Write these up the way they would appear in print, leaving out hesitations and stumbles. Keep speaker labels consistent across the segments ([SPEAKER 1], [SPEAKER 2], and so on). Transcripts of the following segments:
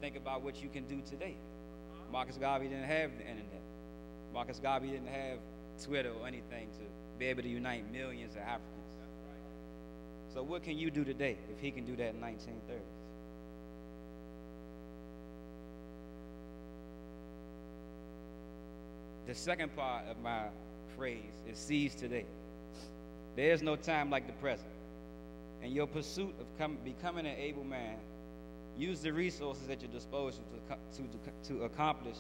[SPEAKER 1] think about what you can do today. Marcus Garvey didn't have the internet. Marcus Garvey didn't have Twitter or anything to be able to unite millions of Africans. So what can you do today if he can do that in 1930s? The second part of my phrase is seize today. There is no time like the present. In your pursuit of becoming an able man, use the resources at your disposal to accomplish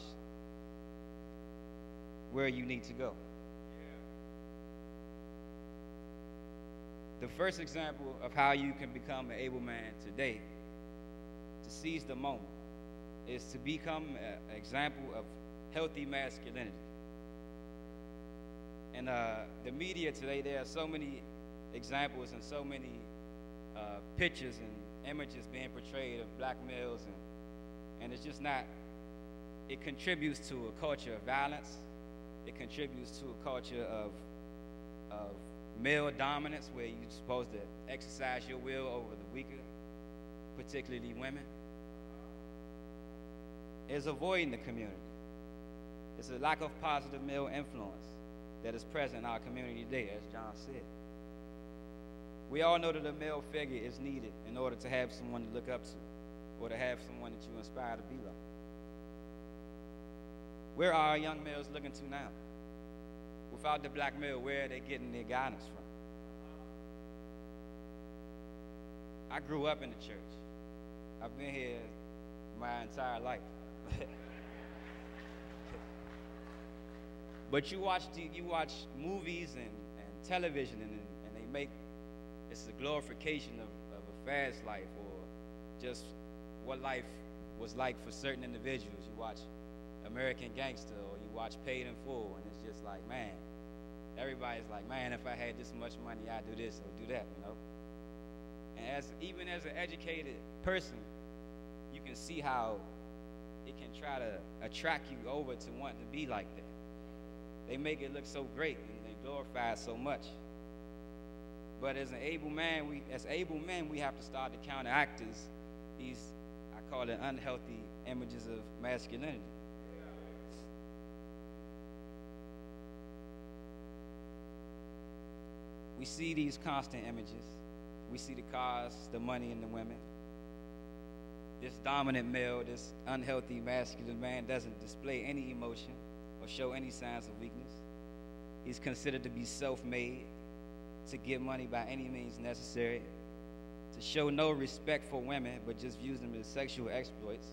[SPEAKER 1] where you need to go. The first example of how you can become an able man today, to seize the moment, is to become an example of healthy masculinity. In the media today, there are so many examples and so many pictures and images being portrayed of black males, and it's just not, it contributes to a culture of violence. It contributes to a culture of male dominance, where you're supposed to exercise your will over the weaker, particularly women. It's avoiding the community. It's a lack of positive male influence that is present in our community today, as John said. We all know that a male figure is needed in order to have someone to look up to, or to have someone that you inspire to be like. Where are our young males looking to now? Without the black male, where are they getting their guidance from? I grew up in the church. I've been here my entire life. But you watch movies and television, and they make, it's a glorification of a fast life, or just what life was like for certain individuals. You watch American Gangster, or you watch Paid in Full, and it's just like, man, everybody's like, man, if I had this much money, I'd do this or do that, you know? And even as an educated person, you can see how it can try to attract you over to want to be like that. They make it look so great, and they glorify it so much. But as able men, we have to start to counteract these, I call it, unhealthy images of masculinity. We see these constant images. We see the cars, the money, and the women. This dominant male, this unhealthy masculine man, doesn't display any emotion or show any signs of weakness. He's considered to be self-made, to get money by any means necessary, to show no respect for women, but just views them as sexual exploits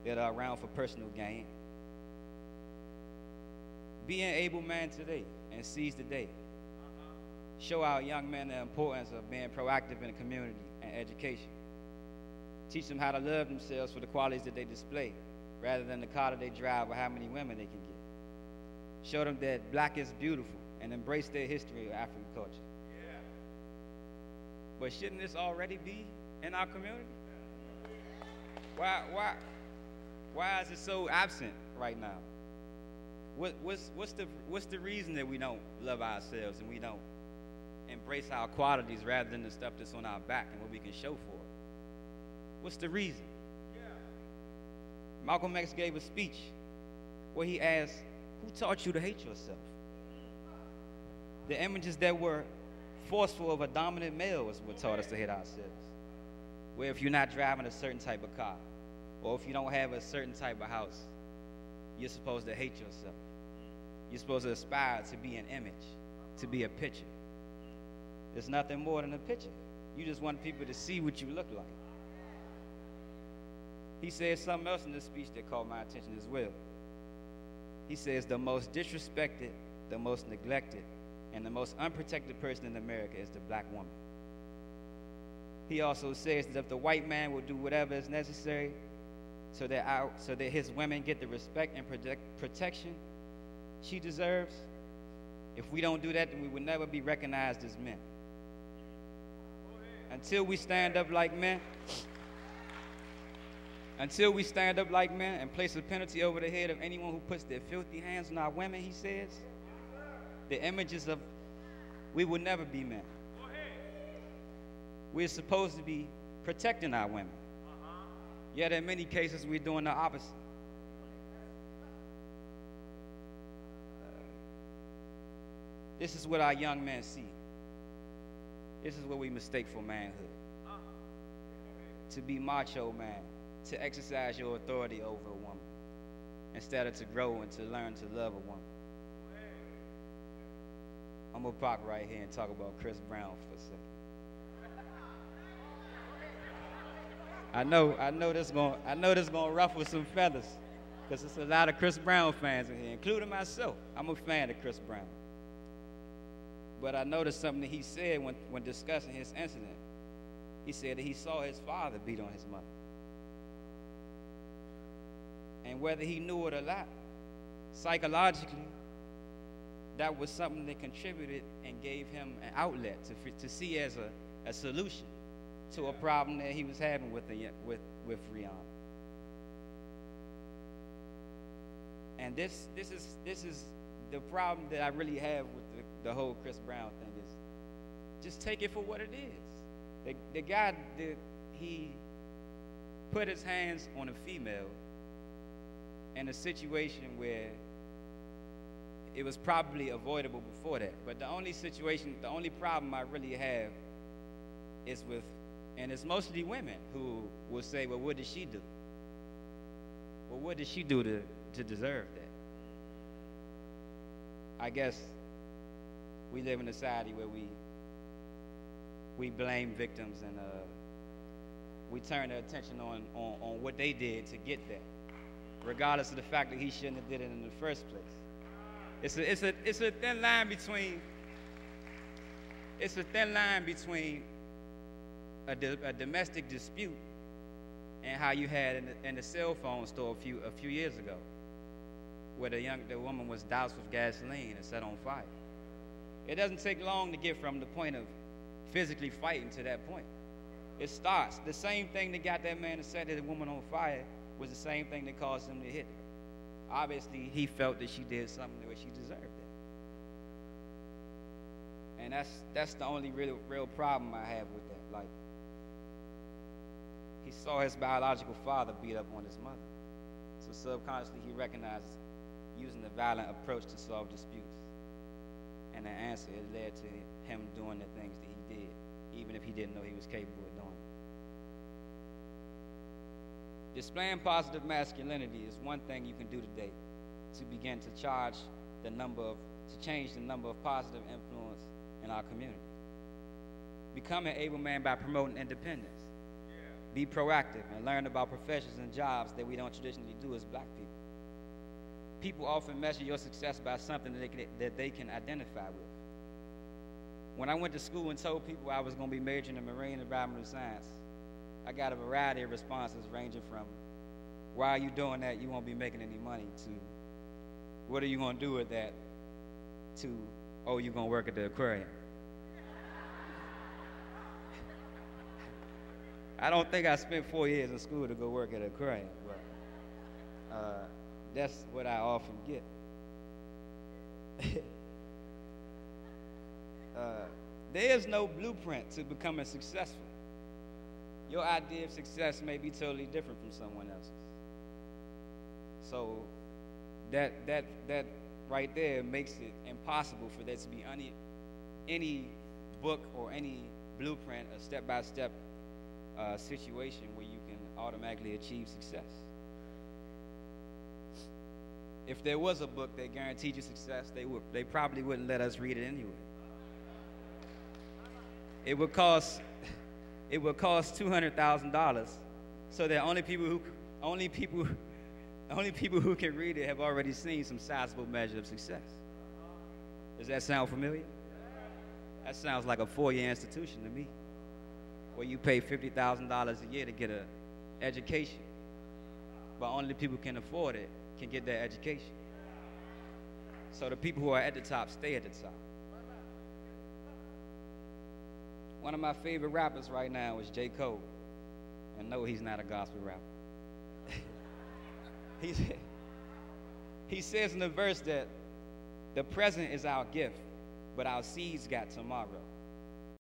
[SPEAKER 1] that are around for personal gain. Be an able man today and seize the day. Show our young men the importance of being proactive in the community and education. Teach them how to love themselves for the qualities that they display, rather than the car that they drive or how many women they can get. Show them that black is beautiful, and embrace their history of African culture. Yeah. But shouldn't this already be in our community? Why is it so absent right now? What's the reason that we don't love ourselves and we don't embrace our qualities rather than the stuff that's on our back and what we can show for it? What's the reason? Yeah. Malcolm X gave a speech where he asked, who taught you to hate yourself? The images that were forceful of a dominant male is what taught us to hate ourselves. Where if you're not driving a certain type of car, or if you don't have a certain type of house, you're supposed to hate yourself. You're supposed to aspire to be an image, to be a picture. There's nothing more than a picture. You just want people to see what you look like. He said something else in this speech that caught my attention as well. He says the most disrespected, the most neglected, and the most unprotected person in America is the black woman. He also says that if the white man will do whatever is necessary so that his women get the respect and protection she deserves, if we don't do that, then we will never be recognized as men. Until we stand up like men, and place a penalty over the head of anyone who puts their filthy hands on our women, he says, the images of, we will never be men. We're supposed to be protecting our women. Yet in many cases, we're doing the opposite. This is what our young men see. This is what we mistake for manhood. To be macho man, to exercise your authority over a woman, instead of to grow and to learn to love a woman. I'm gonna park right here and talk about Chris Brown for a second. I know this gonna ruffle some feathers, because there's a lot of Chris Brown fans in here, including myself. I'm a fan of Chris Brown. But I noticed something that he said when discussing his incident. He said that he saw his father beat on his mother. And whether he knew it or not, psychologically, that was something that contributed and gave him an outlet to see as a solution to a problem that he was having with Rihanna. And this is the problem that I really have with the whole Chris Brown thing, is just take it for what it is. The guy, he put his hands on a female in a situation where it was probably avoidable before that. But the only problem I really have is with, and it's mostly women who will say, well, what did she do? Well, what did she do to deserve that? I guess we live in a society where we blame victims, and we turn our attention on what they did to get that, regardless of the fact that he shouldn't have did it in the first place. It's a thin line between a domestic dispute and how you had in the cell phone store a few years ago, where the woman was doused with gasoline and set on fire. It doesn't take long to get from the point of physically fighting to that point. It starts. The same thing that got that man to set that woman on fire was the same thing that caused him to hit her. Obviously, he felt that she did something where she deserved it. And that's the only real problem I have with that. Like, he saw his biological father beat up on his mother. So subconsciously, he recognized using a violent approach to solve disputes. And the answer, it led to him doing the things that he did, even if he didn't know he was capable of doing it. Displaying positive masculinity is one thing you can do today to begin to change the number of positive influence in our community. Become an able man by promoting independence. Be proactive and learn about professions and jobs that we don't traditionally do as black people. People often measure your success by something that they can identify with. When I went to school and told people I was going to be majoring in marine and environmental science, I got a variety of responses ranging from, why are you doing that? You won't be making any money, to, what are you going to do with that? To, oh, you're going to work at the aquarium. I don't think I spent 4 years in school to go work at an aquarium, but that's what I often get. There is no blueprint to becoming successful. Your idea of success may be totally different from someone else's. So that right there makes it impossible for there to be any book or any blueprint, a step-by-step situation where you can automatically achieve success. If there was a book that guaranteed you success, they probably wouldn't let us read it anyway. It would cost $200,000, so that only people who can read it have already seen some sizable measure of success. Does that sound familiar? That sounds like a 4-year institution to me, where you pay $50,000 a year to get an education, but only the people who can afford it can get that education. So the people who are at the top stay at the top. One of my favorite rappers right now is J. Cole. And no, he's not a gospel rapper. He says in the verse that the present is our gift, but our seeds got tomorrow.